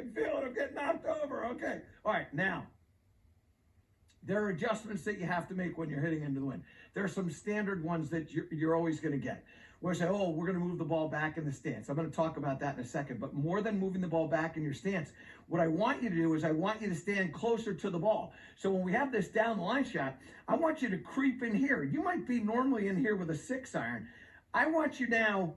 can feel it. I'm getting knocked over. Okay. All right. Now, there are adjustments that you have to make when you're hitting into the wind. There are some standard ones that you're always going to get. Where I say, oh, we're going to move the ball back in the stance. I'm going to talk about that in a second. But more than moving the ball back in your stance, what I want you to do is I want you to stand closer to the ball. So when we have this down the line shot, I want you to creep in here. You might be normally in here with a 6-iron. I want you now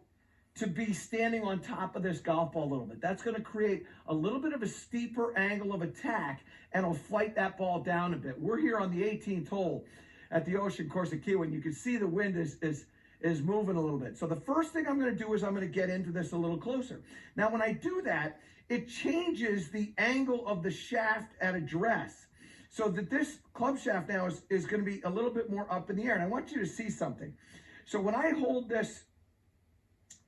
to be standing on top of this golf ball a little bit. That's going to create a little bit of a steeper angle of attack, and it'll flight that ball down a bit. We're here on the 18th hole at the Ocean Course at Kiawah, and you can see the wind is moving a little bit. So the first thing I'm going to do is I'm going to get into this a little closer. Now, when I do that, it changes the angle of the shaft at address, so that this club shaft now is going to be a little bit more up in the air. And I want you to see something. So when I hold this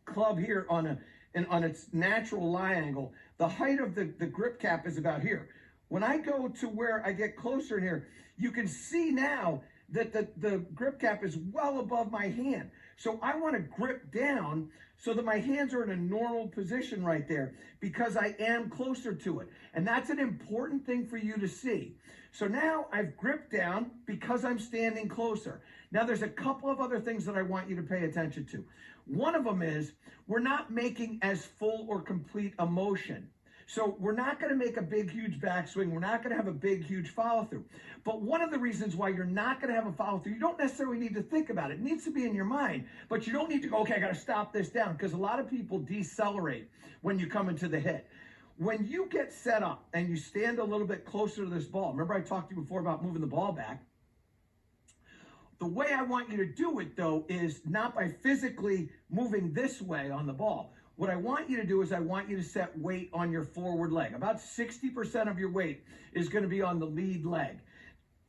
club here on its natural lie angle, the height of the grip cap is about here. When I go to where I get closer in here, you can see now that the grip cap is well above my hand. So I want to grip down so that my hands are in a normal position right there, because I am closer to it. And that's an important thing for you to see. So now I've gripped down because I'm standing closer. Now there's a couple of other things that I want you to pay attention to. One of them is we're not making as full or complete a motion. So we're not going to make a big, huge backswing. We're not going to have a big, huge follow through. But one of the reasons why you're not going to have a follow through, you don't necessarily need to think about it. It needs to be in your mind, but you don't need to go, okay, I got to stop this down, because a lot of people decelerate when you come into the hit. When you get set up and you stand a little bit closer to this ball, remember I talked to you before about moving the ball back. The way I want you to do it, though, is not by physically moving this way on the ball. What I want you to do is I want you to set weight on your forward leg. About 60% of your weight is going to be on the lead leg.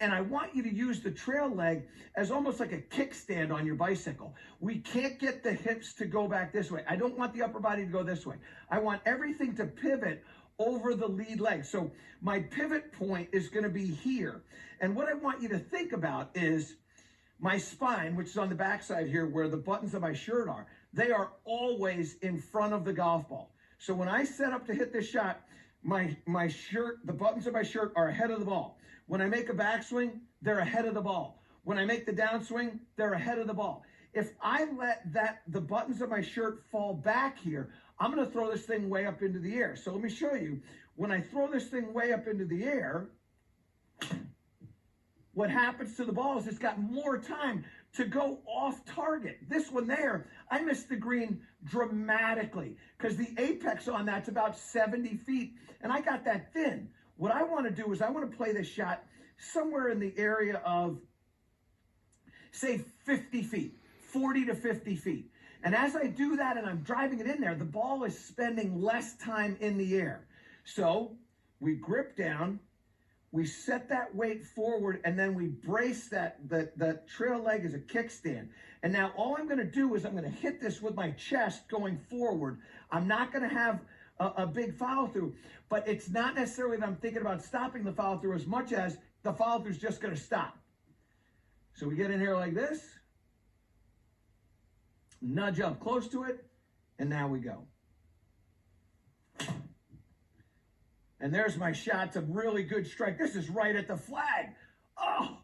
And I want you to use the trail leg as almost like a kickstand on your bicycle. We can't get the hips to go back this way. I don't want the upper body to go this way. I want everything to pivot over the lead leg. So my pivot point is going to be here. And what I want you to think about is my spine, which is on the backside here where the buttons of my shirt are, they are always in front of the golf ball. So when I set up to hit this shot, my shirt, the buttons of my shirt are ahead of the ball. When I make a backswing, they're ahead of the ball. When I make the downswing, they're ahead of the ball. If I let the buttons of my shirt fall back here, I'm going to throw this thing way up into the air. So let me show you. When I throw this thing way up into the air, what happens to the ball is it's got more time to go off target. This one there, I missed the green dramatically because the apex on that's about 70 feet, and I got that thin. What I want to do is I want to play this shot somewhere in the area of, say, 50 feet, 40 to 50 feet. And as I do that and I'm driving it in there, the ball is spending less time in the air. So we grip down, we set that weight forward, and then we brace that trail leg as a kickstand. And now all I'm going to do is I'm going to hit this with my chest going forward. I'm not going to have a big follow through, but it's not necessarily that I'm thinking about stopping the follow through as much as the follow through is just going to stop. So we get in here like this, nudge up close to it, and now we go. And there's my shot. It's a really good strike. This is right at the flag. Oh!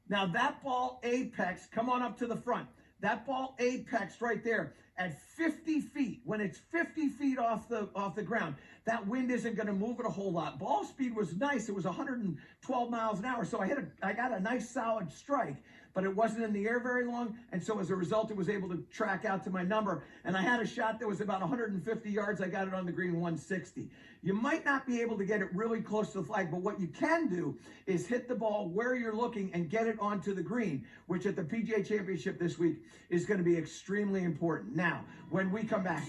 Now that ball apex, come on up to the front. That ball apex right there at 50 feet. When it's 50 feet off the ground, that wind isn't going to move it a whole lot. Ball speed was nice. It was 112 miles an hour. So I got a nice solid strike, but it wasn't in the air very long. And so as a result, it was able to track out to my number. And I had a shot that was about 150 yards. I got it on the green 160. You might not be able to get it really close to the flag, but what you can do is hit the ball where you're looking and get it onto the green, which at the PGA Championship this week is going to be extremely important. Now, when we come back,